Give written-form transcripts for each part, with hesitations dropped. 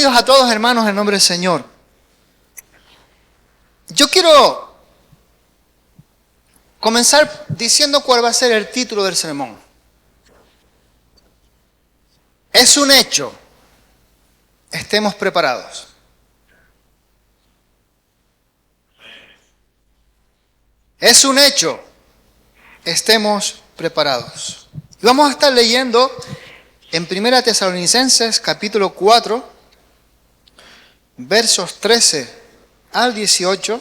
Bienvenidos a todos, hermanos, en nombre del Señor. Yo quiero comenzar diciendo cuál va a ser el título del sermón. Es un hecho. Estemos preparados. Es un hecho. Estemos preparados. Y vamos a estar leyendo en 1 Tesalonicenses, capítulo 4, versos 13 al 18.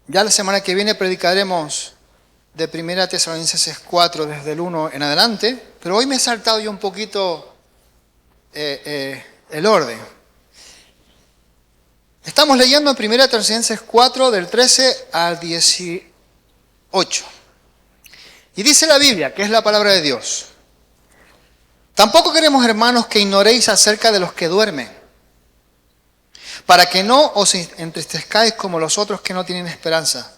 Ya la semana que viene predicaremos de 1 Tesalonicenses 4 desde el 1 en adelante, pero hoy me he saltado yo un poquito el orden. Estamos leyendo en 1 Tesalonicenses 4 del 13 al 18. Y dice la Biblia, que es la palabra de Dios: tampoco queremos, hermanos, que ignoréis acerca de los que duermen, para que no os entristezcáis como los otros que no tienen esperanza.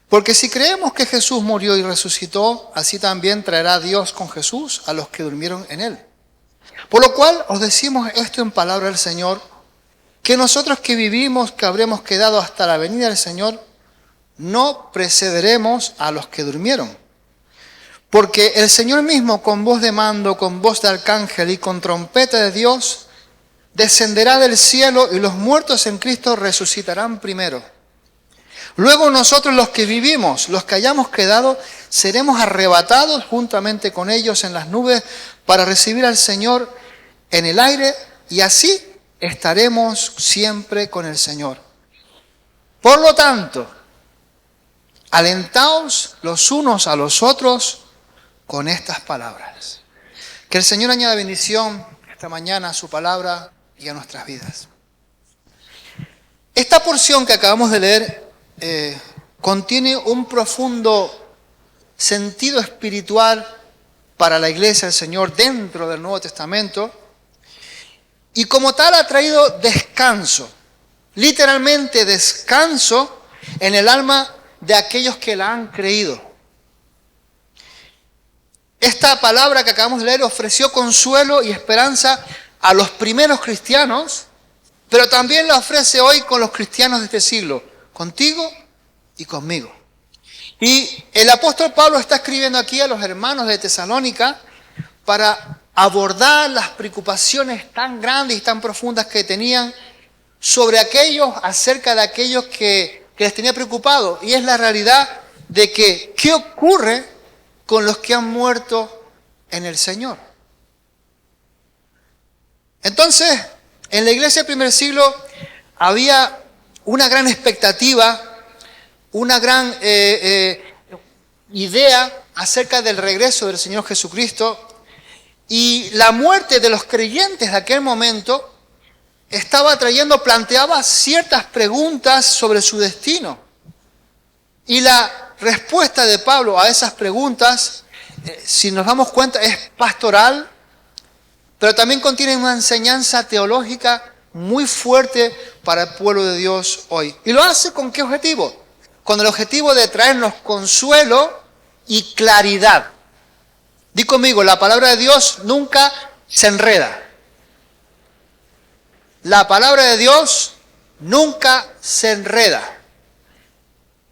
Porque si creemos que Jesús murió y resucitó, así también traerá Dios con Jesús a los que durmieron en él. Por lo cual os decimos esto en palabra del Señor, que nosotros que vivimos, que habremos quedado hasta la venida del Señor, no precederemos a los que durmieron. Porque el Señor mismo, con voz de mando, con voz de arcángel y con trompeta de Dios, descenderá del cielo, y los muertos en Cristo resucitarán primero. Luego nosotros, los que vivimos, los que hayamos quedado, seremos arrebatados juntamente con ellos en las nubes para recibir al Señor en el aire, y así estaremos siempre con el Señor. Por lo tanto, alentaos los unos a los otros con estas palabras. Que el Señor añada bendición esta mañana a su palabra y a nuestras vidas. Esta porción que acabamos de leer contiene un profundo sentido espiritual para la iglesia del Señor dentro del Nuevo Testamento, y como tal ha traído descanso, literalmente descanso en el alma de aquellos que la han creído. Esta palabra que acabamos de leer ofreció consuelo y esperanza a los primeros cristianos, pero también la ofrece hoy con los cristianos de este siglo, contigo y conmigo. Y el apóstol Pablo está escribiendo aquí a los hermanos de Tesalónica para abordar las preocupaciones tan grandes y tan profundas que tenían sobre aquellos, acerca de aquellos que les tenía preocupado. Y es la realidad de que, ¿qué ocurre con los que han muerto en el Señor? Entonces, en la iglesia del primer siglo había una gran expectativa, una gran idea acerca del regreso del Señor Jesucristo, y la muerte de los creyentes de aquel momento planteaba ciertas preguntas sobre su destino. Y la respuesta de Pablo a esas preguntas, si nos damos cuenta, es pastoral, pero también contiene una enseñanza teológica muy fuerte para el pueblo de Dios hoy. ¿Y lo hace con qué objetivo? Con el objetivo de traernos consuelo y claridad. Di conmigo, la palabra de Dios nunca se enreda. La palabra de Dios nunca se enreda.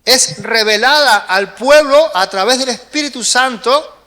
Es revelada al pueblo a través del Espíritu Santo,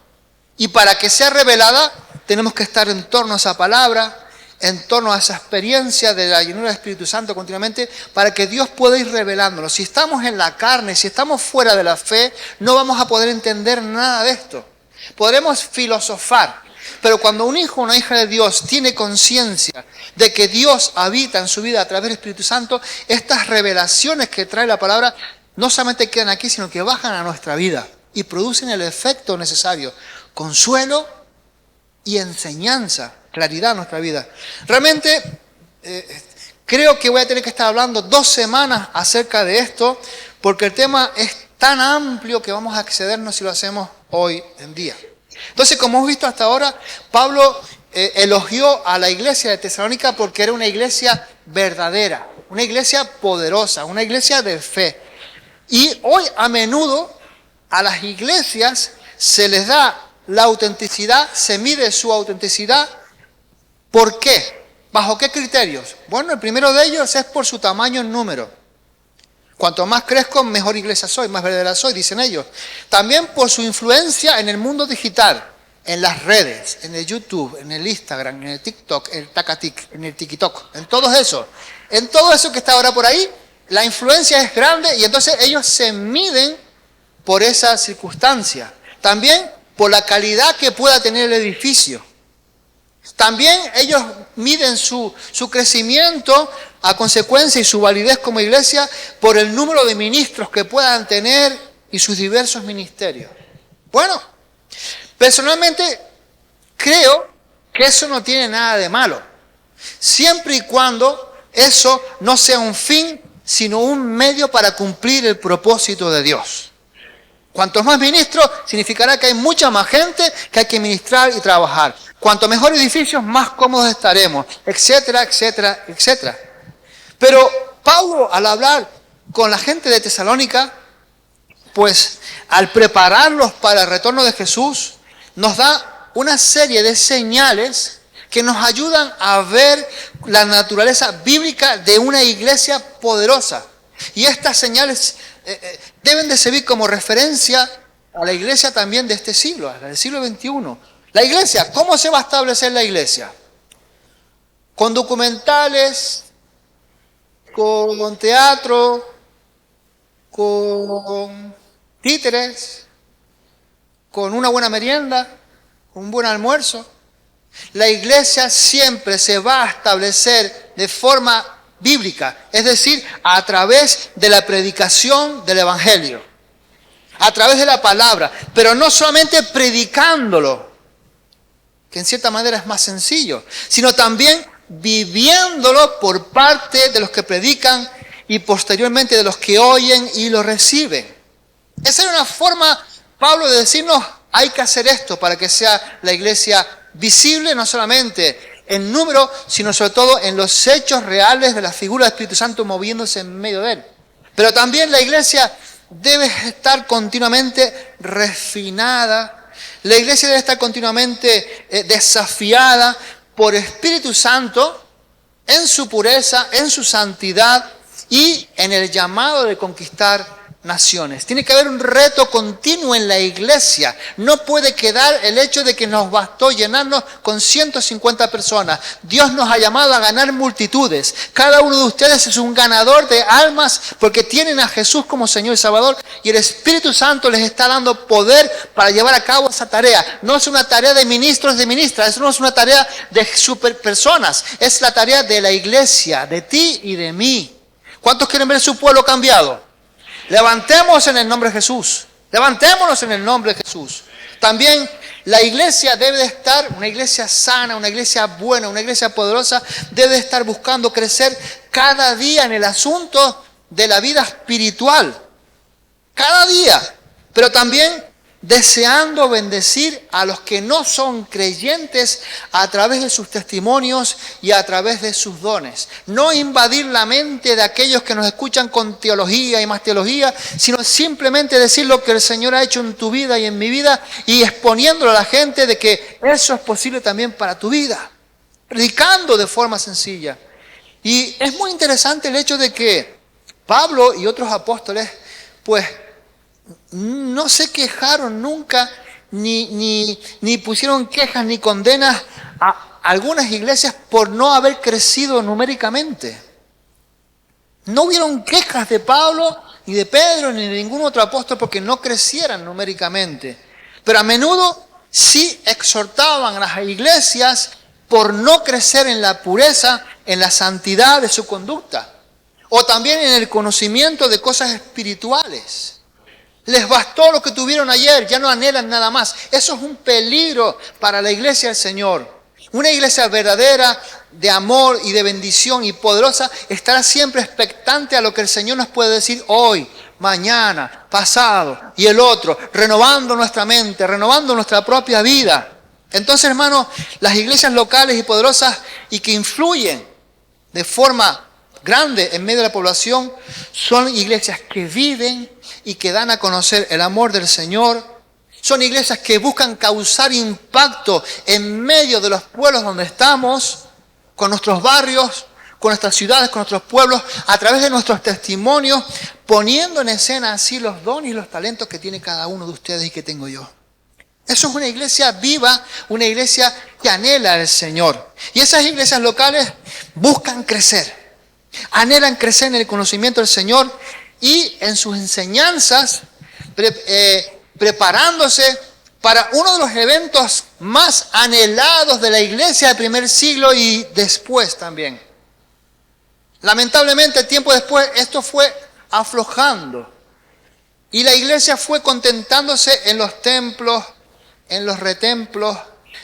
y para que sea revelada tenemos que estar en torno a esa palabra, en torno a esa experiencia de la llenura del Espíritu Santo continuamente, para que Dios pueda ir revelándolo. Si estamos en la carne, si estamos fuera de la fe, no vamos a poder entender nada de esto. Podremos filosofar, pero cuando un hijo o una hija de Dios tiene conciencia de que Dios habita en su vida a través del Espíritu Santo, estas revelaciones que trae la palabra no solamente quedan aquí, sino que bajan a nuestra vida y producen el efecto necesario: consuelo y enseñanza, claridad en nuestra vida. Realmente creo que voy a tener que estar hablando 2 semanas acerca de esto, porque el tema es tan amplio que vamos a excedernos si lo hacemos hoy en día. Entonces, como hemos visto hasta ahora, Pablo elogió a la iglesia de Tesalónica porque era una iglesia verdadera, una iglesia poderosa, una iglesia de fe. Y hoy a menudo a las iglesias se les da la autenticidad, se mide su autenticidad ¿Por qué? ¿Bajo qué criterios? Bueno, el primero de ellos es por su tamaño en número. Cuanto más crezco, mejor iglesia soy, más verdadera soy, dicen ellos. También por su influencia en el mundo digital, en las redes, en el YouTube, en el Instagram, en el TikTok, en el Tacatic, en el TikTok, en todo eso. En todo eso que está ahora por ahí, la influencia es grande y entonces ellos se miden por esa circunstancia. También por la calidad que pueda tener el edificio. También ellos miden su crecimiento a consecuencia y su validez como iglesia por el número de ministros que puedan tener y sus diversos ministerios. Bueno, personalmente creo que eso no tiene nada de malo, siempre y cuando eso no sea un fin, sino un medio para cumplir el propósito de Dios. Cuantos más ministros, significará que hay mucha más gente que hay que ministrar y trabajar. Cuanto mejor edificios, más cómodos estaremos, etcétera, etcétera, etcétera. Pero Pablo, al hablar con la gente de Tesalónica, pues al prepararlos para el retorno de Jesús, nos da una serie de señales que nos ayudan a ver la naturaleza bíblica de una iglesia poderosa. Y estas señales deben de servir como referencia a la iglesia también de este siglo, a la del siglo XXI. La iglesia, ¿cómo se va a establecer la iglesia? Con documentales, con teatro, con títeres, con una buena merienda, con un buen almuerzo. La iglesia siempre se va a establecer de forma bíblica, es decir, a través de la predicación del Evangelio, a través de la palabra, pero no solamente predicándolo, que en cierta manera es más sencillo, sino también viviéndolo por parte de los que predican y posteriormente de los que oyen y lo reciben. Esa era una forma, Pablo, de decirnos, hay que hacer esto para que sea la iglesia visible, no solamente en número, sino sobre todo en los hechos reales de la figura del Espíritu Santo moviéndose en medio de él. Pero también la iglesia debe estar continuamente refinada. La iglesia debe estar continuamente desafiada por Espíritu Santo en su pureza, en su santidad y en el llamado de conquistar naciones. Tiene que haber un reto continuo en la iglesia. No puede quedar el hecho de que nos bastó llenarnos con 150 personas. Dios nos ha llamado a ganar multitudes. Cada uno de ustedes es un ganador de almas porque tienen a Jesús como Señor y Salvador y el Espíritu Santo les está dando poder para llevar a cabo esa tarea. No es una tarea de ministros, de ministras. Eso no es una tarea de superpersonas. Es la tarea de la iglesia, de ti y de mí. ¿Cuántos quieren ver su pueblo cambiado? Levantemos en el nombre de Jesús. Levantémonos en el nombre de Jesús. También la iglesia debe de estar, una iglesia sana, una iglesia buena, una iglesia poderosa, debe de estar buscando crecer cada día en el asunto de la vida espiritual. Cada día. Pero también deseando bendecir a los que no son creyentes a través de sus testimonios y a través de sus dones. No invadir la mente de aquellos que nos escuchan con teología y más teología, sino simplemente decir lo que el Señor ha hecho en tu vida y en mi vida y exponiéndolo a la gente de que eso es posible también para tu vida. Predicando de forma sencilla. Y es muy interesante el hecho de que Pablo y otros apóstoles, pues, no se quejaron nunca, ni pusieron quejas ni condenas a algunas iglesias por no haber crecido numéricamente. No hubieron quejas de Pablo, ni de Pedro, ni de ningún otro apóstol porque no crecieran numéricamente. Pero a menudo sí exhortaban a las iglesias por no crecer en la pureza, en la santidad de su conducta. O también en el conocimiento de cosas espirituales. Les bastó lo que tuvieron ayer, ya no anhelan nada más. Eso es un peligro para la iglesia del Señor. Una iglesia verdadera, de amor y de bendición y poderosa, estará siempre expectante a lo que el Señor nos puede decir hoy, mañana, pasado y el otro, renovando nuestra mente, renovando nuestra propia vida. Entonces, hermanos, las iglesias locales y poderosas y que influyen de forma grande en medio de la población son iglesias que viven y que dan a conocer el amor del Señor Son iglesias que buscan causar impacto en medio de los pueblos donde estamos, con nuestros barrios, con nuestras ciudades, con nuestros pueblos, a través de nuestros testimonios, poniendo en escena así los dones y los talentos que tiene cada uno de ustedes y que tengo yo. Eso es una iglesia viva, una iglesia que anhela al Señor. Y esas iglesias locales buscan crecer, anhelan crecer en el conocimiento del Señor y en sus enseñanzas, preparándose para uno de los eventos más anhelados de la iglesia del primer siglo y después también. Lamentablemente, tiempo después, esto fue aflojando y la iglesia fue contentándose en los templos, en los retemplos,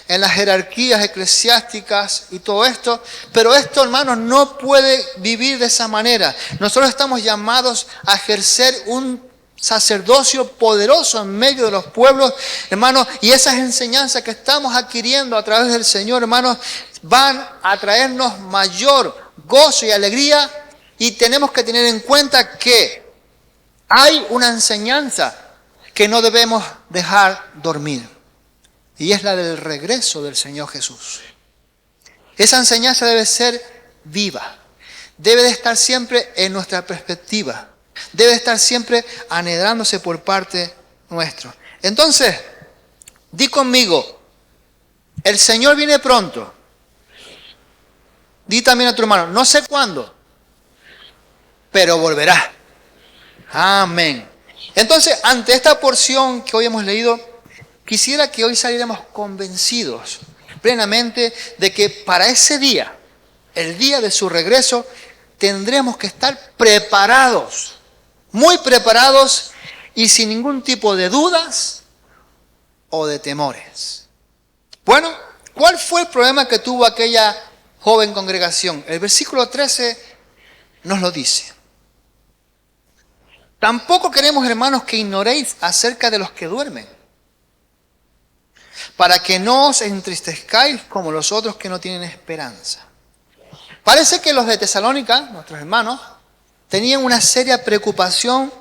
en las jerarquías eclesiásticas y todo esto. Pero esto, hermanos, no puede vivir de esa manera. Nosotros estamos llamados a ejercer un sacerdocio poderoso en medio de los pueblos, hermanos, y esas enseñanzas que estamos adquiriendo a través del Señor, hermanos, van a traernos mayor gozo y alegría, y tenemos que tener en cuenta que hay una enseñanza que no debemos dejar dormir, y es la del regreso del Señor Jesús. Esa enseñanza debe ser viva, debe de estar siempre en nuestra perspectiva, debe estar siempre anhelándose por parte nuestra. Entonces, di conmigo, el Señor viene pronto. Di también a tu hermano, no sé cuándo, pero volverá. Amén. Entonces, ante esta porción que hoy hemos leído, quisiera que hoy saliéramos convencidos plenamente de que para ese día, el día de su regreso, tendremos que estar preparados, muy preparados y sin ningún tipo de dudas o de temores. Bueno, ¿cuál fue el problema que tuvo aquella joven congregación? El versículo 13 nos lo dice. Tampoco queremos, hermanos, que ignoréis acerca de los que duermen, para que no os entristezcáis como los otros que no tienen esperanza. Parece que los de Tesalónica, nuestros hermanos, tenían una seria preocupación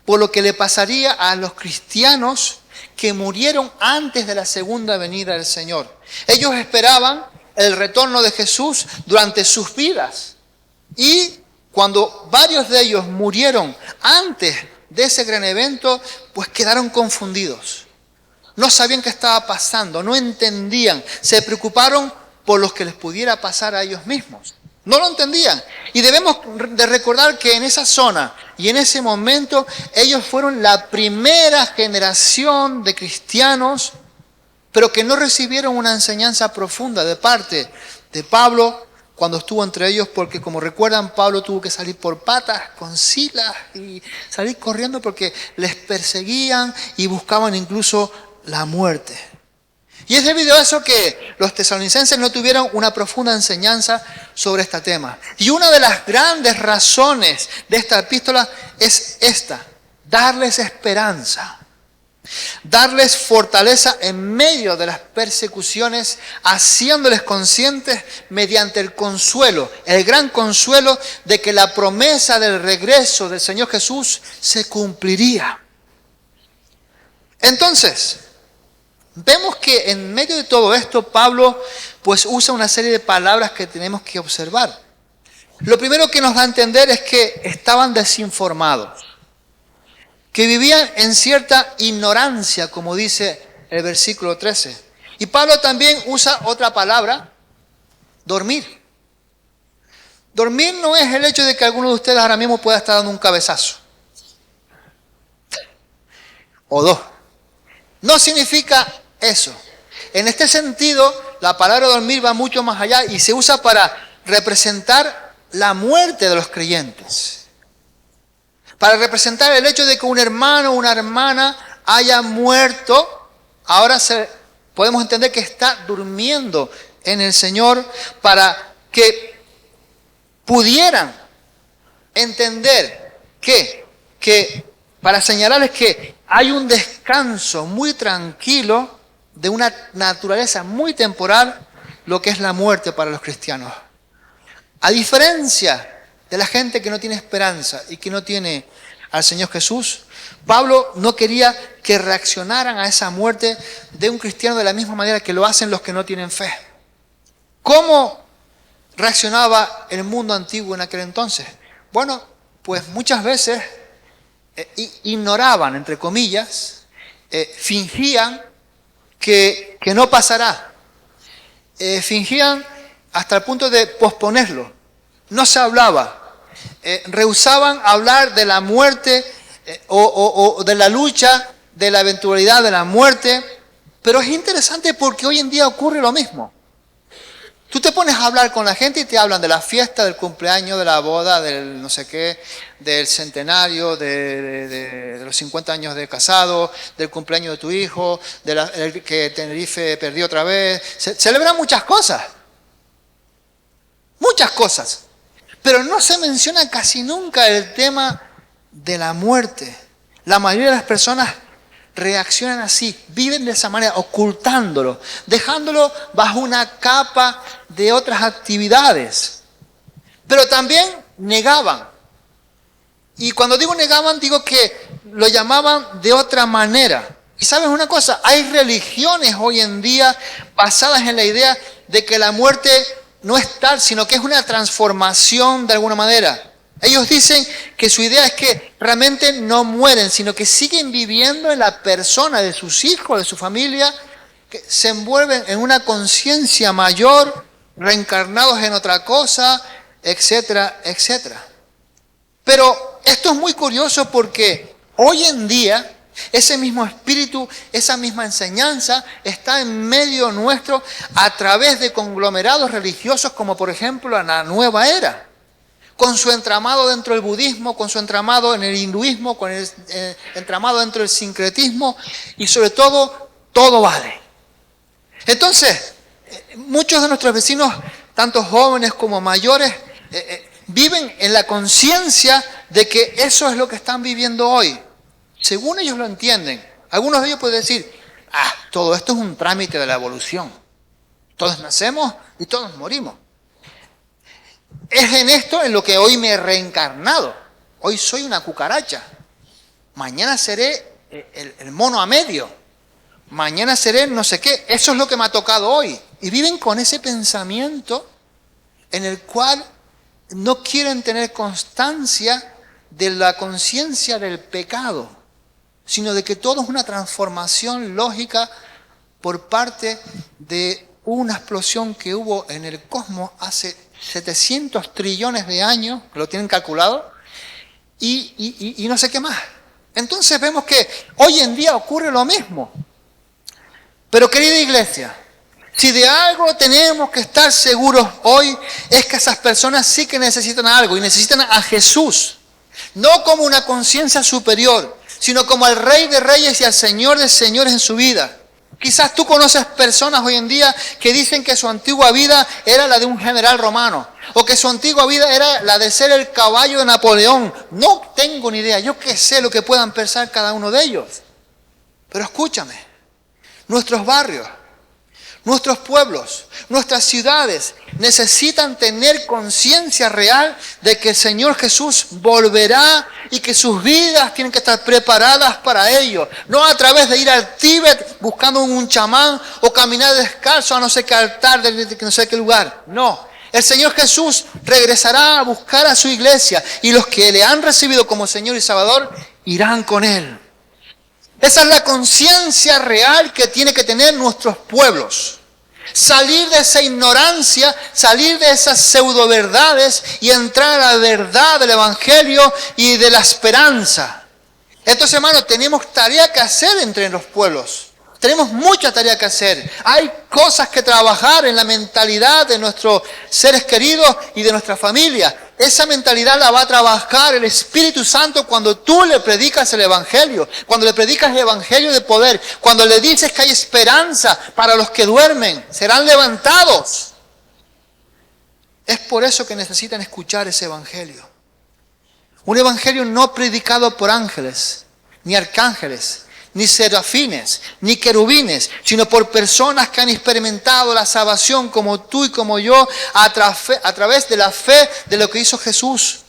por lo que le pasaría a los cristianos que murieron antes de la segunda venida del Señor. Ellos esperaban el retorno de Jesús durante sus vidas. Y cuando varios de ellos murieron antes de ese gran evento, pues quedaron confundidos. No sabían qué estaba pasando, no entendían, se preocuparon por lo que les pudiera pasar a ellos mismos. No lo entendían. Y debemos de recordar que en esa zona y en ese momento ellos fueron la primera generación de cristianos, pero que no recibieron una enseñanza profunda de parte de Pablo cuando estuvo entre ellos, porque como recuerdan, Pablo tuvo que salir por patas con Silas y salir corriendo porque les perseguían y buscaban incluso la muerte. Y es debido a eso que los tesalonicenses no tuvieron una profunda enseñanza sobre este tema. Y una de las grandes razones de esta epístola es esta: darles esperanza, darles fortaleza en medio de las persecuciones, haciéndoles conscientes mediante el consuelo, el gran consuelo de que la promesa del regreso del Señor Jesús se cumpliría. Entonces, vemos que en medio de todo esto, Pablo pues usa una serie de palabras que tenemos que observar. Lo primero que nos da a entender es que estaban desinformados, que vivían en cierta ignorancia, como dice el versículo 13. Y Pablo también usa otra palabra, dormir. Dormir no es el hecho de que alguno de ustedes ahora mismo pueda estar dando un cabezazo. O dos. No significa eso. En este sentido, la palabra dormir va mucho más allá y se usa para representar la muerte de los creyentes. Para representar el hecho de que un hermano o una hermana haya muerto, ahora podemos entender que está durmiendo en el Señor, para que pudieran entender para señalarles que hay un descanso muy tranquilo de una naturaleza muy temporal, lo que es la muerte para los cristianos. A diferencia de la gente que no tiene esperanza y que no tiene al Señor Jesús, Pablo no quería que reaccionaran a esa muerte de un cristiano de la misma manera que lo hacen los que no tienen fe. ¿Cómo reaccionaba el mundo antiguo en aquel entonces? Bueno, pues muchas veces ignoraban, entre comillas, fingían que no pasará. Fingían hasta el punto de posponerlo. No se hablaba. Rehusaban hablar de la muerte o de la lucha, de la eventualidad de la muerte. Pero es interesante porque hoy en día ocurre lo mismo. Tú te pones a hablar con la gente y te hablan de la fiesta, del cumpleaños, de la boda, del no sé qué, del centenario, de los 50 años de casado, del cumpleaños de tu hijo, que Tenerife perdió otra vez. Se celebran muchas cosas. Muchas cosas. Pero no se menciona casi nunca el tema de la muerte. La mayoría de las personas reaccionan así, viven de esa manera, ocultándolo, dejándolo bajo una capa de otras actividades. Pero también negaban. Y cuando digo negaban, digo que lo llamaban de otra manera. Y ¿sabes una cosa? Hay religiones hoy en día basadas en la idea de que la muerte no es tal, sino que es una transformación de alguna manera. Ellos dicen que su idea es que realmente no mueren, sino que siguen viviendo en la persona de sus hijos, de su familia, que se envuelven en una conciencia mayor, reencarnados en otra cosa, etcétera, etcétera. Pero esto es muy curioso porque hoy en día ese mismo espíritu, esa misma enseñanza está en medio nuestro a través de conglomerados religiosos como por ejemplo la Nueva Era. Con su entramado dentro del budismo, con su entramado en el hinduismo, con el entramado dentro del sincretismo y sobre todo, todo vale. Entonces, muchos de nuestros vecinos, tanto jóvenes como mayores, viven en la conciencia de que eso es lo que están viviendo hoy. Según ellos lo entienden. Algunos de ellos pueden decir, todo esto es un trámite de la evolución. Todos nacemos y todos morimos. Es en esto en lo que hoy me he reencarnado. Hoy soy una cucaracha. Mañana seré el mono a medio. Mañana seré no sé qué. Eso es lo que me ha tocado hoy. Y viven con ese pensamiento en el cual no quieren tener constancia de la conciencia del pecado, sino de que todo es una transformación lógica por parte de una explosión que hubo en el cosmos hace 700 trillones de años, que lo tienen calculado, y no sé qué más. Entonces vemos que hoy en día ocurre lo mismo. Pero querida iglesia, si de algo tenemos que estar seguros hoy, es que esas personas sí que necesitan algo, y necesitan a Jesús, no como una conciencia superior, sino como al Rey de Reyes y al Señor de Señores en su vida. Quizás tú conoces personas hoy en día que dicen que su antigua vida era la de un general romano, o que su antigua vida era la de ser el caballo de Napoleón. No tengo ni idea, yo qué sé lo que puedan pensar cada uno de ellos. Pero escúchame, nuestros barrios, nuestros pueblos, nuestras ciudades necesitan tener conciencia real de que el Señor Jesús volverá y que sus vidas tienen que estar preparadas para ello. No a través de ir al Tíbet buscando un chamán o caminar descalzo a no sé qué altar de no sé qué lugar. No, el Señor Jesús regresará a buscar a su iglesia y los que le han recibido como Señor y Salvador irán con Él. Esa es la conciencia real que tienen que tener nuestros pueblos. Salir de esa ignorancia, salir de esas pseudo verdades y entrar a la verdad del Evangelio y de la esperanza. Entonces, hermanos, tenemos tarea que hacer entre los pueblos. Tenemos mucha tarea que hacer. Hay cosas que trabajar en la mentalidad de nuestros seres queridos y de nuestra familia. Esa mentalidad la va a trabajar el Espíritu Santo cuando tú le predicas el Evangelio, cuando le predicas el Evangelio de poder, cuando le dices que hay esperanza para los que duermen, serán levantados. Es por eso que necesitan escuchar ese Evangelio. Un Evangelio no predicado por ángeles, ni arcángeles, ni serafines, ni querubines, sino por personas que han experimentado la salvación como tú y como yo a través de la fe de lo que hizo Jesús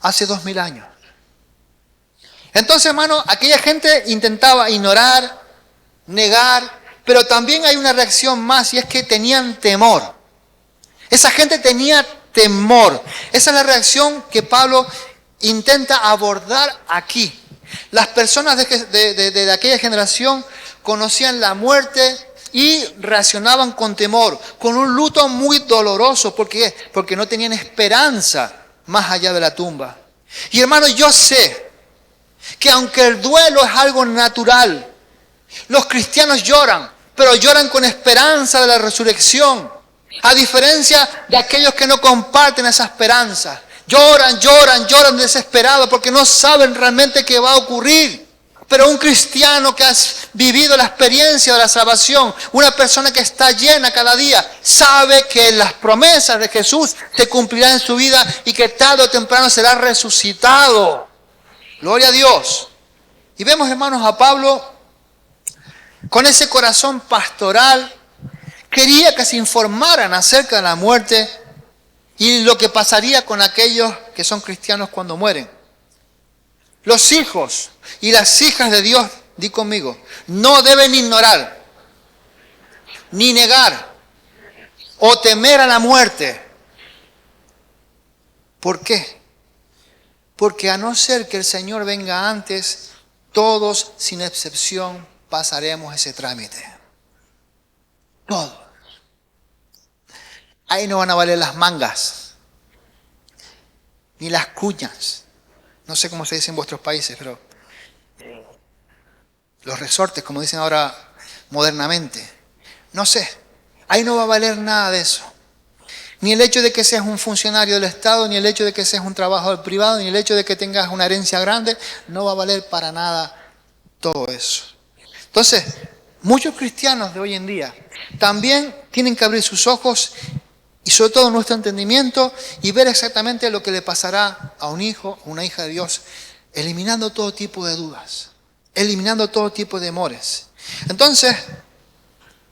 hace 2000 años. Entonces, hermano, aquella gente intentaba ignorar, negar, pero también hay una reacción más y es que tenían temor. Esa gente tenía temor. Esa es la reacción que Pablo intenta abordar aquí. Las personas de aquella generación conocían la muerte y reaccionaban con temor, con un luto muy doloroso. ¿Por qué? Porque no tenían esperanza más allá de la tumba. Y hermano, yo sé que aunque el duelo es algo natural, los cristianos lloran, pero lloran con esperanza de la resurrección. A diferencia de aquellos que no comparten esa esperanza. Lloran desesperados porque no saben realmente qué va a ocurrir. Pero un cristiano que ha vivido la experiencia de la salvación, una persona que está llena cada día, sabe que las promesas de Jesús se cumplirán en su vida y que tarde o temprano será resucitado. Gloria a Dios. Y vemos, hermanos, a Pablo con ese corazón pastoral. Quería que se informaran acerca de la muerte y lo que pasaría con aquellos que son cristianos cuando mueren. Los hijos y las hijas de Dios, di conmigo, no deben ignorar, ni negar o temer a la muerte. ¿Por qué? Porque a no ser que el Señor venga antes, todos sin excepción pasaremos ese trámite. Todos. Ahí no van a valer las mangas, ni las cuñas. No sé cómo se dice en vuestros países, pero los resortes, como dicen ahora modernamente. No sé, ahí no va a valer nada de eso. Ni el hecho de que seas un funcionario del Estado, ni el hecho de que seas un trabajador privado, ni el hecho de que tengas una herencia grande, no va a valer para nada todo eso. Entonces, muchos cristianos de hoy en día también tienen que abrir sus ojos y sobre todo nuestro entendimiento y ver exactamente lo que le pasará a un hijo o una hija de Dios, eliminando todo tipo de dudas, eliminando todo tipo de temores. Entonces,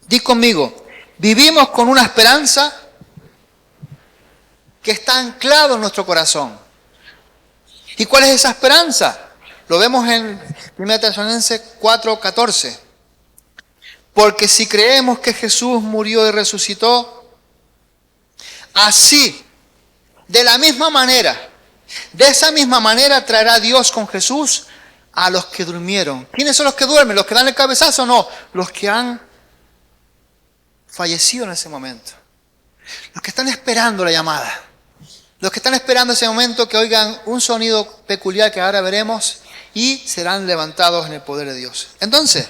di conmigo, vivimos con una esperanza que está anclado en nuestro corazón. ¿Y cuál es esa esperanza? Lo vemos en 1 Tesalonicenses 4:14. Porque si creemos que Jesús murió y resucitó, así, de esa misma manera traerá Dios con Jesús a los que durmieron. ¿Quiénes son los que duermen? ¿Los que dan el cabezazo? No, los que han fallecido en ese momento. Los que están esperando la llamada. Los que están esperando ese momento que oigan un sonido peculiar que ahora veremos y serán levantados en el poder de Dios. Entonces,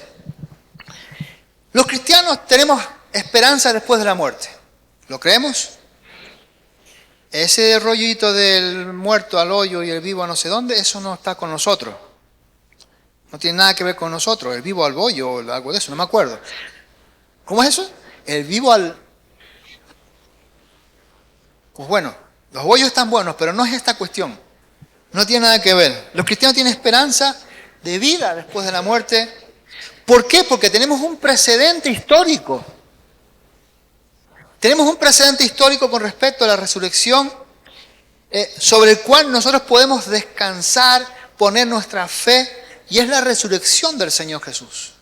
los cristianos tenemos esperanza después de la muerte. ¿Lo creemos? Ese rollito del muerto al hoyo y el vivo a no sé dónde, eso no está con nosotros. No tiene nada que ver con nosotros. El vivo al hoyo o algo de eso, no me acuerdo. ¿Cómo es eso? El vivo al... Pues bueno, los hoyos están buenos, pero no es esta cuestión. No tiene nada que ver. Los cristianos tienen esperanza de vida después de la muerte. ¿Por qué? Porque tenemos un precedente histórico. Tenemos un precedente histórico con respecto a la resurrección, sobre el cual nosotros podemos descansar, poner nuestra fe, y es la resurrección del Señor Jesús.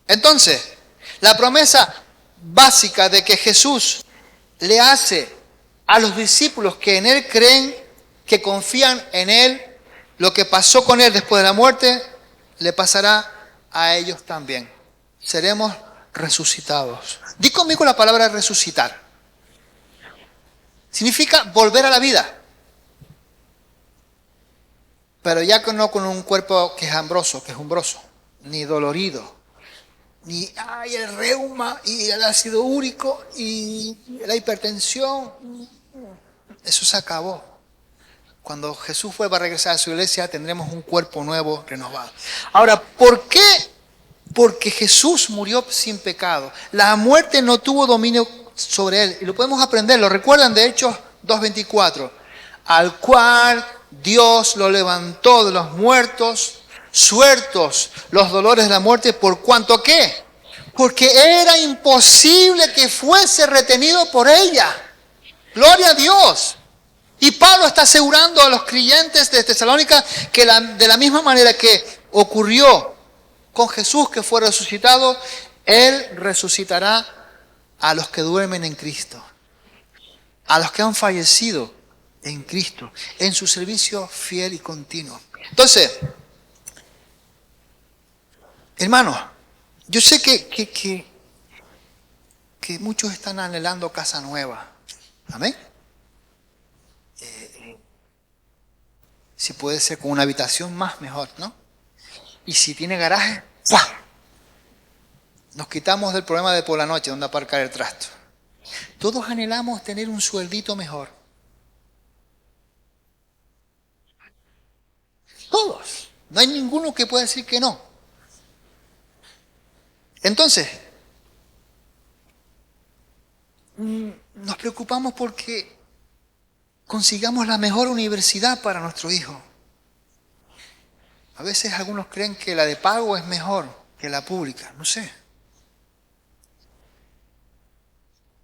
Entonces, la promesa básica de que Jesús le hace a los discípulos que en Él creen, que confían en Él, lo que pasó con Él después de la muerte, le pasará a ellos también. Seremos resucitados. Di conmigo la palabra resucitar. Significa volver a la vida. Pero ya no con un cuerpo que es umbroso, ni dolorido, ni el reuma y el ácido úrico y la hipertensión. Eso se acabó. Cuando Jesús vuelva a regresar a su iglesia, tendremos un cuerpo nuevo, renovado. Ahora, ¿por qué? Porque Jesús murió sin pecado. La muerte no tuvo dominio sobre Él. Y lo podemos aprender, lo recuerdan de Hechos 2:24. Al cual Dios lo levantó de los muertos, sueltos los dolores de la muerte, ¿por cuanto qué? Porque era imposible que fuese retenido por ella. Gloria a Dios. Y Pablo está asegurando a los creyentes de Tesalónica que de la misma manera que ocurrió con Jesús que fue resucitado, Él resucitará a los que duermen en Cristo, a los que han fallecido en Cristo, en su servicio fiel y continuo. Entonces, hermanos, yo sé que muchos están anhelando casa nueva. Amén. Si puede ser con una habitación más, mejor, ¿no? Y si tiene garaje, ¡fua! Nos quitamos del problema de por la noche, donde aparcar el trasto. Todos anhelamos tener un sueldito mejor. Todos. No hay ninguno que pueda decir que no. Entonces, nos preocupamos porque consigamos la mejor universidad para nuestro hijo. A veces algunos creen que la de pago es mejor que la pública, no sé.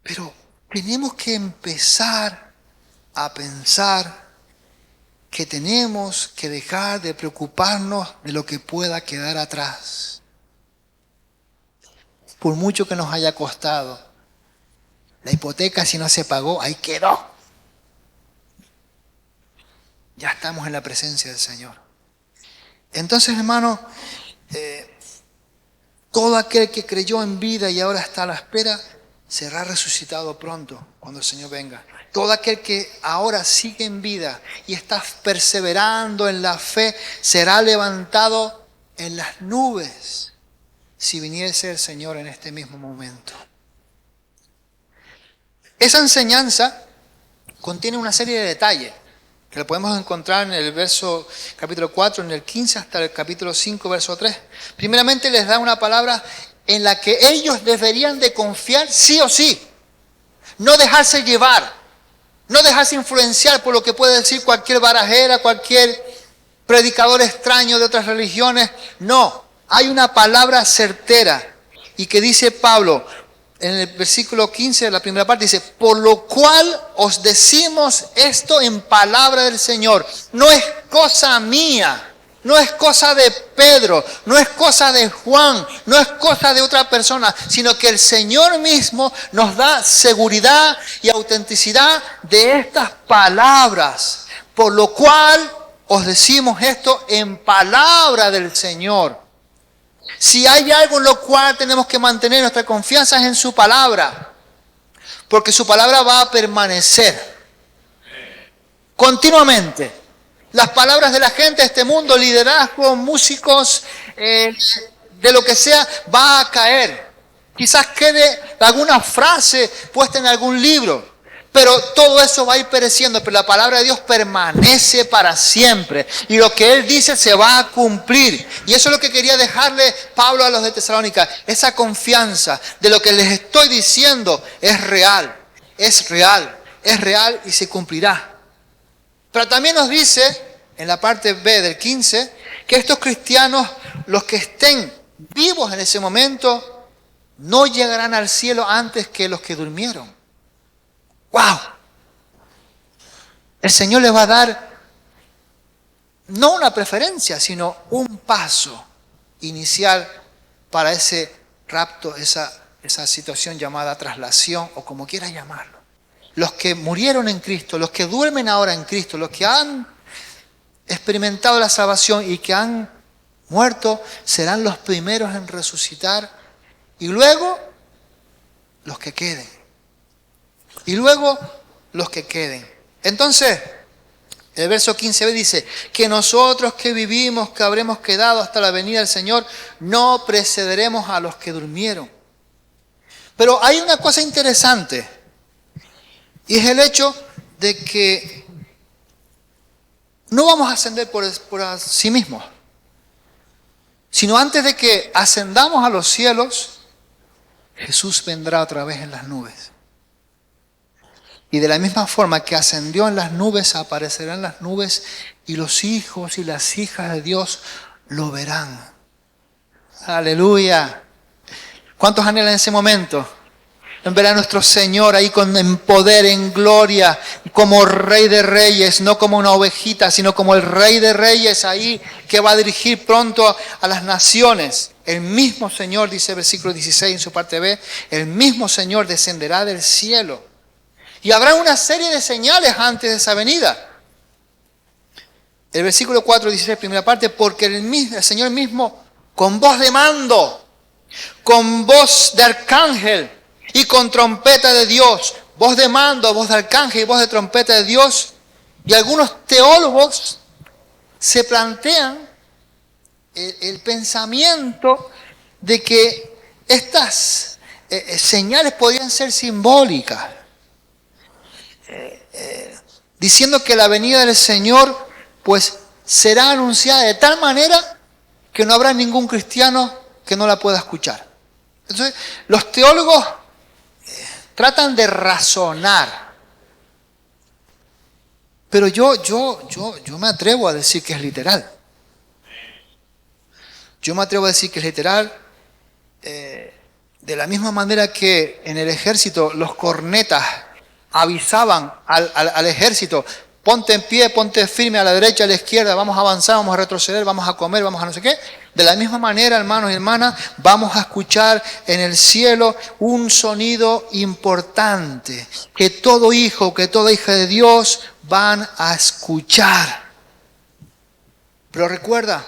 Pero tenemos que empezar a pensar que tenemos que dejar de preocuparnos de lo que pueda quedar atrás. Por mucho que nos haya costado. La hipoteca, si no se pagó, ahí quedó. Ya estamos en la presencia del Señor. Entonces, hermano, todo aquel que creyó en vida y ahora está a la espera, será resucitado pronto cuando el Señor venga. Todo aquel que ahora sigue en vida y está perseverando en la fe, será levantado en las nubes si viniese el Señor en este mismo momento. Esa enseñanza contiene una serie de detalles que lo podemos encontrar en el capítulo 4, en el 15 hasta el capítulo 5, verso 3. Primeramente les da una palabra en la que ellos deberían de confiar sí o sí. No dejarse llevar, no dejarse influenciar por lo que puede decir cualquier barajera, cualquier predicador extraño de otras religiones. No, hay una palabra certera y que dice Pablo, en el versículo 15, la primera parte, dice, por lo cual os decimos esto en palabra del Señor. No es cosa mía, no es cosa de Pedro, no es cosa de Juan, no es cosa de otra persona, sino que el Señor mismo nos da seguridad y autenticidad de estas palabras. Por lo cual os decimos esto en palabra del Señor. Si hay algo en lo cual tenemos que mantener nuestra confianza es en su palabra, porque su palabra va a permanecer continuamente. Las palabras de la gente de este mundo, liderazgo, músicos, de lo que sea, va a caer. Quizás quede alguna frase puesta en algún libro, pero todo eso va a ir pereciendo, pero la palabra de Dios permanece para siempre. Y lo que Él dice se va a cumplir. Y eso es lo que quería dejarle Pablo a los de Tesalónica. Esa confianza de lo que les estoy diciendo es real, es real, es real y se cumplirá. Pero también nos dice, en la parte B del 15, que estos cristianos, los que estén vivos en ese momento, no llegarán al cielo antes que los que durmieron. ¡Wow! El Señor les va a dar no una preferencia, sino un paso inicial para ese rapto, esa situación llamada traslación o como quieras llamarlo. Los que murieron en Cristo, los que duermen ahora en Cristo, los que han experimentado la salvación y que han muerto, serán los primeros en resucitar y luego los que queden. Y luego los que queden. Entonces, el verso 15b dice, que nosotros que vivimos, que habremos quedado hasta la venida del Señor, no precederemos a los que durmieron. Pero hay una cosa interesante, y es el hecho de que no vamos a ascender por sí mismos, sino antes de que ascendamos a los cielos, Jesús vendrá otra vez en las nubes. Y de la misma forma que ascendió en las nubes, aparecerá en las nubes y los hijos y las hijas de Dios lo verán. Aleluya. ¿Cuántos anhelan ese momento? ver a nuestro Señor ahí en poder, en gloria, como Rey de Reyes, no como una ovejita, sino como el Rey de Reyes ahí que va a dirigir pronto a las naciones. El mismo Señor, dice el versículo 16 en su parte B, el mismo Señor descenderá del cielo. Y habrá una serie de señales antes de esa venida. El versículo 4 dice, primera parte, porque el Señor mismo, con voz de mando, con voz de arcángel y con trompeta de Dios, voz de mando, voz de arcángel y voz de trompeta de Dios. Y algunos teólogos se plantean el pensamiento de que estas señales podrían ser simbólicas, diciendo que la venida del Señor pues será anunciada de tal manera que no habrá ningún cristiano que no la pueda escuchar. Entonces, los teólogos tratan de razonar, pero yo me atrevo a decir que es literal. Yo me atrevo a decir que es literal, de la misma manera que en el ejército los cornetas avisaban al ejército: ponte en pie, ponte firme a la derecha, a la izquierda, vamos a avanzar, vamos a retroceder, vamos a comer, vamos a no sé qué. De la misma manera, hermanos y hermanas, vamos a escuchar en el cielo un sonido importante que todo hijo, que toda hija de Dios van a escuchar. Pero recuerda,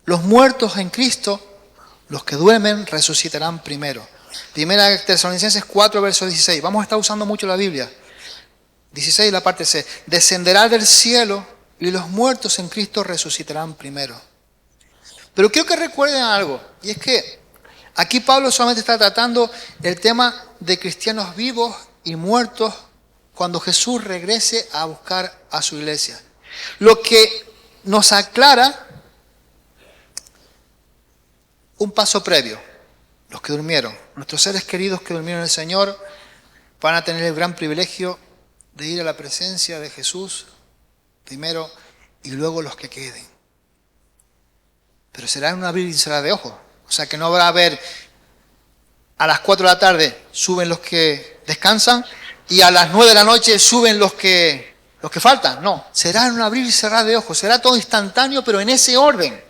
los muertos en Cristo, los que duermen, resucitarán primero. Primera Tesalonicenses 4, verso 16. Vamos a estar usando mucho la Biblia. 16, la parte C. Descenderá del cielo y los muertos en Cristo resucitarán primero. Pero quiero que recuerden algo, y es que aquí Pablo solamente está tratando el tema de cristianos vivos y muertos cuando Jesús regrese a buscar a su iglesia. Lo que nos aclara un paso previo. Los que durmieron, nuestros seres queridos que durmieron en el Señor, van a tener el gran privilegio de ir a la presencia de Jesús primero y luego los que queden. Pero será en un abrir y cerrar de ojos. O sea que no habrá a las 4 de la tarde suben los que descansan y a las 9 de la noche suben los que faltan. No, será en un abrir y cerrar de ojos. Será todo instantáneo, pero en ese orden.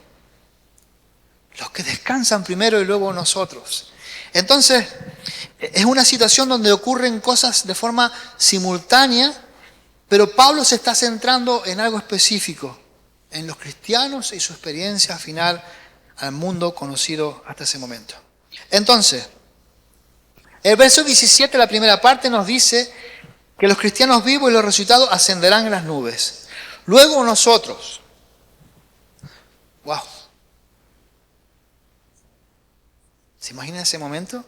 Los que descansan primero y luego nosotros. Entonces, es una situación donde ocurren cosas de forma simultánea, pero Pablo se está centrando en algo específico, en los cristianos y su experiencia final al mundo conocido hasta ese momento. Entonces, el verso 17, la primera parte, nos dice que los cristianos vivos y los resucitados ascenderán en las nubes. Luego nosotros. ¡Wow! ¿Se imagina ese momento?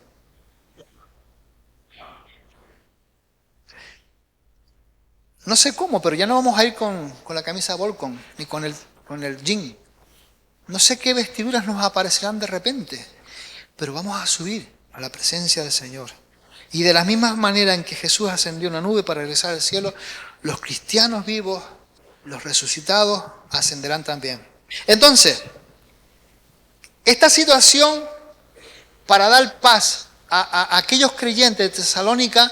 No sé cómo, pero ya no vamos a ir con la camisa Volcom, ni con el jean. No sé qué vestiduras nos aparecerán de repente, pero vamos a subir a la presencia del Señor. Y de la misma manera en que Jesús ascendió en una nube para regresar al cielo, los cristianos vivos, los resucitados, ascenderán también. Entonces, esta situación, para dar paz a aquellos creyentes de Tesalónica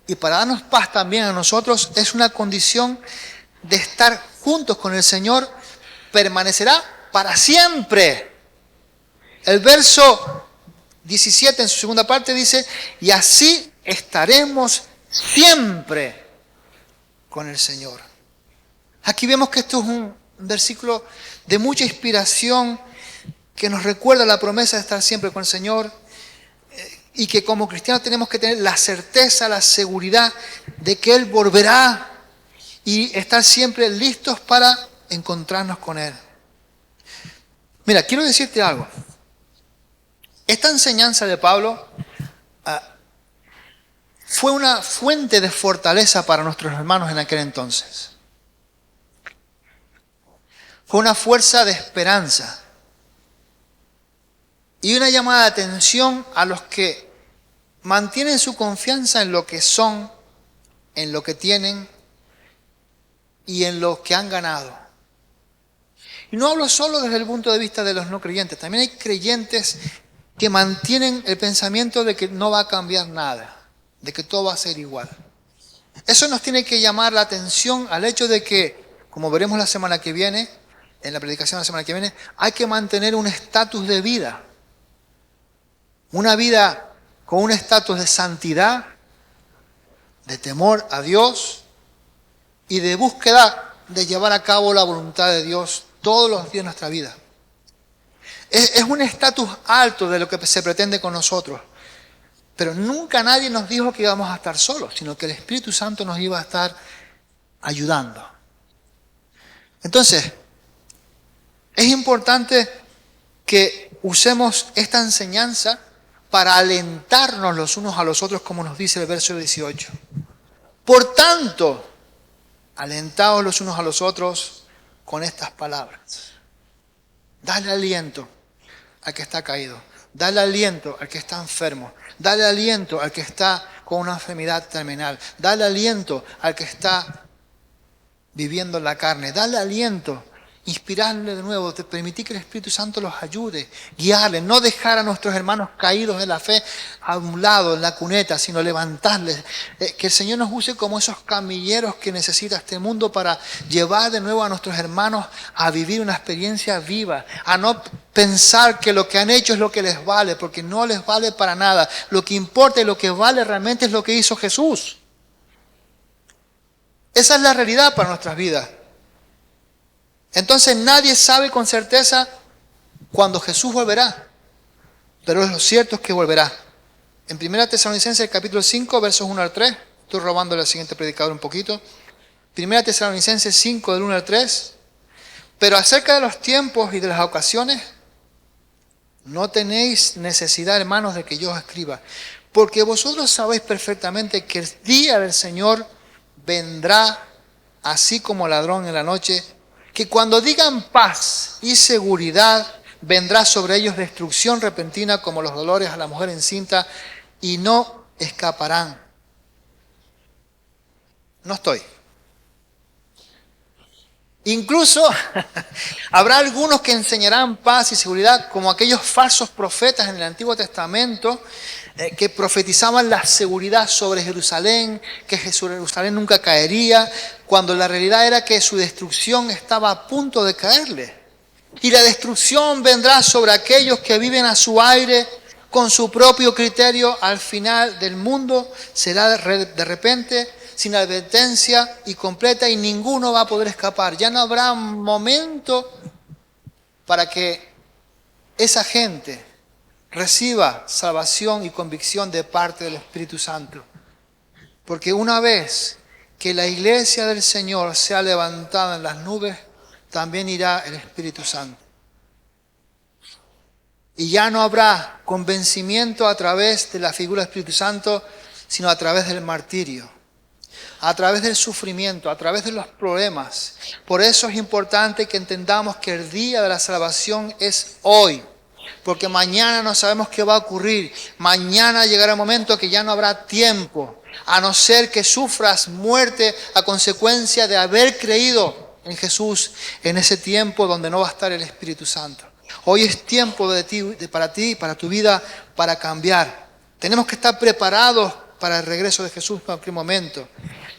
y para darnos paz también a nosotros, es una condición de estar juntos con el Señor, permanecerá para siempre. El verso 17 en su segunda parte dice: y así estaremos siempre con el Señor. Aquí vemos que esto es un versículo de mucha inspiración que nos recuerda la promesa de estar siempre con el Señor, y que como cristianos tenemos que tener la certeza, la seguridad de que Él volverá y estar siempre listos para encontrarnos con Él. Mira, quiero decirte algo. Esta enseñanza de Pablo fue una fuente de fortaleza para nuestros hermanos en aquel entonces. Fue una fuerza de esperanza. Y una llamada de atención a los que mantienen su confianza en lo que son, en lo que tienen y en lo que han ganado. Y no hablo solo desde el punto de vista de los no creyentes, también hay creyentes que mantienen el pensamiento de que no va a cambiar nada, de que todo va a ser igual. Eso nos tiene que llamar la atención al hecho de que, como veremos la semana que viene, en la predicación de la semana que viene, hay que mantener un estatus de vida. Una vida con un estatus de santidad, de temor a Dios y de búsqueda de llevar a cabo la voluntad de Dios todos los días de nuestra vida. Es un estatus alto de lo que se pretende con nosotros. Pero nunca nadie nos dijo que íbamos a estar solos, sino que el Espíritu Santo nos iba a estar ayudando. Entonces, es importante que usemos esta enseñanza para alentarnos los unos a los otros, como nos dice el verso 18. Por tanto, alentaos los unos a los otros con estas palabras. Dale aliento al que está caído. Dale aliento al que está enfermo. Dale aliento al que está con una enfermedad terminal. Dale aliento al que está viviendo en la carne. Dale aliento. Inspirarle de nuevo. Permitir que el Espíritu Santo los ayude. Guiarles. No dejar a nuestros hermanos caídos en la fe a un lado, en la cuneta, sino levantarles. Que el Señor nos use como esos camilleros que necesita este mundo para llevar de nuevo a nuestros hermanos a vivir una experiencia viva. A no pensar que lo que han hecho es lo que les vale, porque no les vale para nada. Lo que importa y lo que vale realmente es lo que hizo Jesús. Esa es la realidad para nuestras vidas. Entonces nadie sabe con certeza cuándo Jesús volverá, pero lo cierto es que volverá. En 1 Tesalonicenses capítulo 5, versos 1 al 3, estoy robándole al siguiente predicador un poquito. 1 Tesalonicenses 5, del 1 al 3, pero acerca de los tiempos y de las ocasiones, no tenéis necesidad, hermanos, de que yo os escriba, porque vosotros sabéis perfectamente que el día del Señor vendrá así como ladrón en la noche, que cuando digan paz y seguridad, vendrá sobre ellos destrucción repentina como los dolores a la mujer encinta y no escaparán. No estoy. Incluso habrá algunos que enseñarán paz y seguridad como aquellos falsos profetas en el Antiguo Testamento que profetizaban la seguridad sobre Jerusalén, que Jerusalén nunca caería, cuando la realidad era que su destrucción estaba a punto de caerle. Y la destrucción vendrá sobre aquellos que viven a su aire con su propio criterio al final del mundo. Será de repente, sin advertencia y completa, y ninguno va a poder escapar. Ya no habrá momento para que esa gente reciba salvación y convicción de parte del Espíritu Santo. Porque una vez que la iglesia del Señor sea levantada en las nubes, también irá el Espíritu Santo. Y ya no habrá convencimiento a través de la figura del Espíritu Santo, sino a través del martirio, a través del sufrimiento, a través de los problemas. Por eso es importante que entendamos que el día de la salvación es hoy. Porque mañana no sabemos qué va a ocurrir. Mañana llegará el momento que ya no habrá tiempo, a no ser que sufras muerte a consecuencia de haber creído en Jesús en ese tiempo donde no va a estar el Espíritu Santo. Hoy es tiempo para ti, para tu vida, para cambiar. Tenemos que estar preparados para el regreso de Jesús en cualquier momento.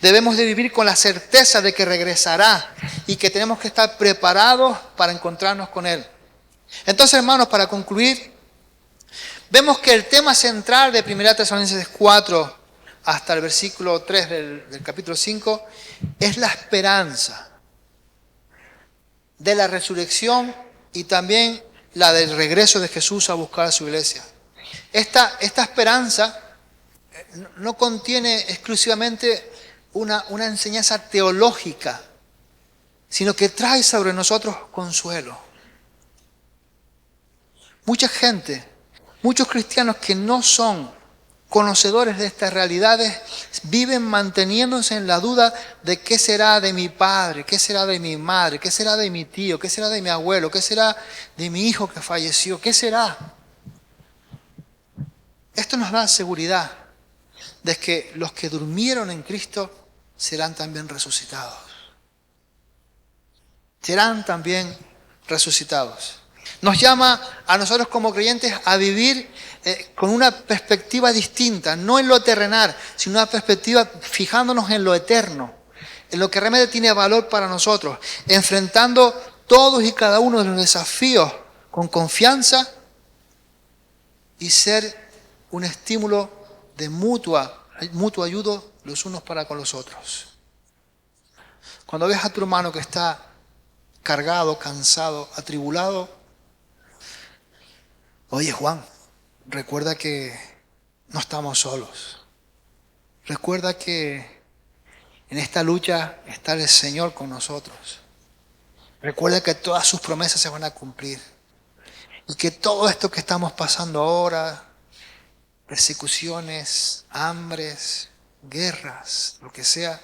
Debemos de vivir con la certeza de que regresará y que tenemos que estar preparados para encontrarnos con Él. Entonces, hermanos, para concluir, vemos que el tema central de 1 Tesalonicenses 4 hasta el versículo 3 del capítulo 5 es la esperanza de la resurrección y también la del regreso de Jesús a buscar a su iglesia. Esta esperanza no contiene exclusivamente una enseñanza teológica, sino que trae sobre nosotros consuelo. Mucha gente, muchos cristianos que no son conocedores de estas realidades, viven manteniéndose en la duda de qué será de mi padre, qué será de mi madre, qué será de mi tío, qué será de mi abuelo, qué será de mi hijo que falleció, qué será. Esto nos da seguridad de que los que durmieron en Cristo serán también resucitados. Serán también resucitados. Nos llama a nosotros como creyentes a vivir con una perspectiva distinta, no en lo terrenal, sino una perspectiva fijándonos en lo eterno, en lo que realmente tiene valor para nosotros, enfrentando todos y cada uno de los desafíos con confianza y ser un estímulo de mutuo ayuda los unos para con los otros. Cuando ves a tu hermano que está cargado, cansado, atribulado, oye Juan, recuerda que no estamos solos. Recuerda que en esta lucha está el Señor con nosotros. Recuerda que todas sus promesas se van a cumplir. Y que todo esto que estamos pasando ahora, persecuciones, hambres, guerras, lo que sea,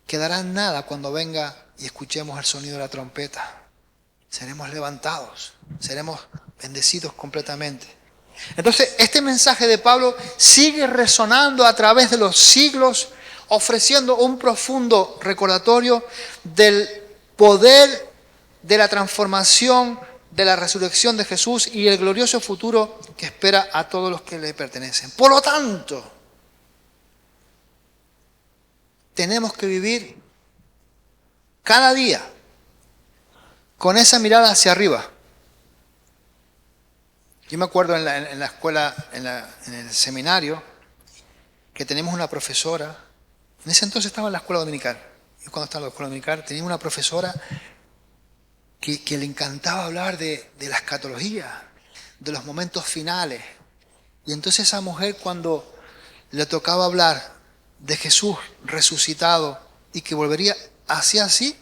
quedará en nada cuando venga y escuchemos el sonido de la trompeta. Seremos levantados, seremos bendecidos completamente. Entonces, este mensaje de Pablo sigue resonando a través de los siglos, ofreciendo un profundo recordatorio del poder de la transformación, de la resurrección de Jesús y el glorioso futuro que espera a todos los que le pertenecen. Por lo tanto, tenemos que vivir cada día con esa mirada hacia arriba. Yo me acuerdo en la escuela, en el seminario, que teníamos una profesora. En ese entonces estaba en la escuela dominical. Yo cuando estaba en la escuela dominical tenía una profesora que le encantaba hablar de la escatología, de los momentos finales. Y entonces esa mujer, cuando le tocaba hablar de Jesús resucitado y que volvería, hacía así,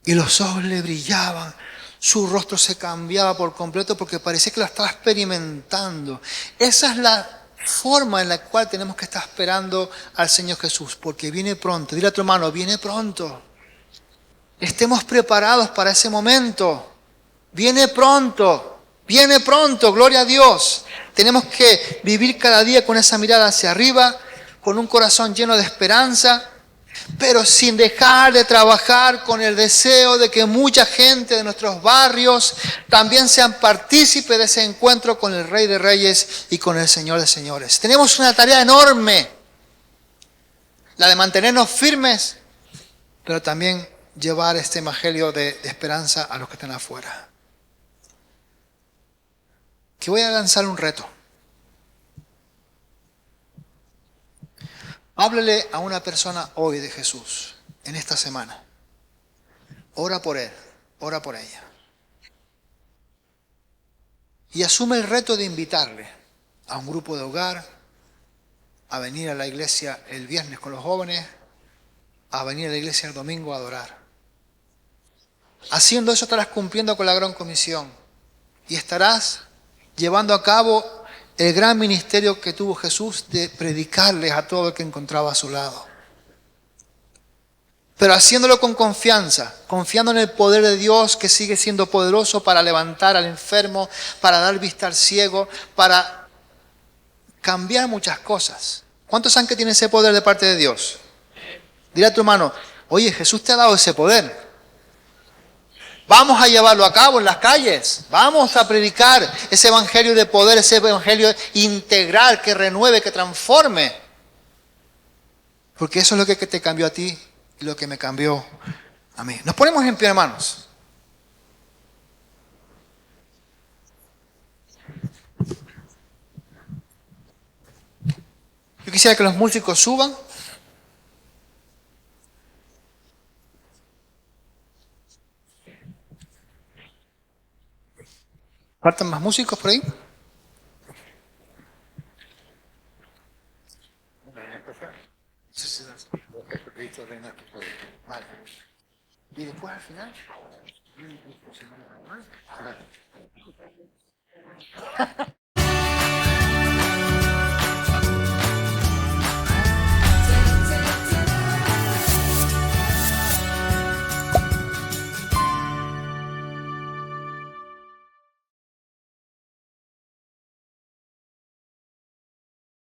y los ojos le brillaban, su rostro se cambiaba por completo porque parecía que lo estaba experimentando. Esa es la forma en la cual tenemos que estar esperando al Señor Jesús, porque viene pronto. Dile a tu hermano, viene pronto. Estemos preparados para ese momento. Viene pronto, gloria a Dios. Tenemos que vivir cada día con esa mirada hacia arriba, con un corazón lleno de esperanza, pero sin dejar de trabajar con el deseo de que mucha gente de nuestros barrios también sean partícipes de ese encuentro con el Rey de Reyes y con el Señor de Señores. Tenemos una tarea enorme, la de mantenernos firmes, pero también llevar este evangelio de esperanza a los que están afuera. Que voy a lanzar un reto. Háblele a una persona hoy de Jesús, en esta semana. Ora por él, ora por ella. Y asume el reto de invitarle a un grupo de hogar, a venir a la iglesia el viernes con los jóvenes, a venir a la iglesia el domingo a adorar. Haciendo eso estarás cumpliendo con la gran comisión y estarás llevando a cabo el gran ministerio que tuvo Jesús de predicarles a todo el que encontraba a su lado. Pero haciéndolo con confianza, confiando en el poder de Dios que sigue siendo poderoso para levantar al enfermo, para dar vista al ciego, para cambiar muchas cosas. ¿Cuántos saben que tiene ese poder de parte de Dios? Dile a tu hermano, oye, Jesús te ha dado ese poder. Vamos a llevarlo a cabo en las calles. Vamos a predicar ese evangelio de poder, ese evangelio integral que renueve, que transforme. Porque eso es lo que te cambió a ti y lo que me cambió a mí. Nos ponemos en pie, hermanos. Yo quisiera que los músicos suban. ¿Faltan más músicos por ahí? Vale. Y después al final...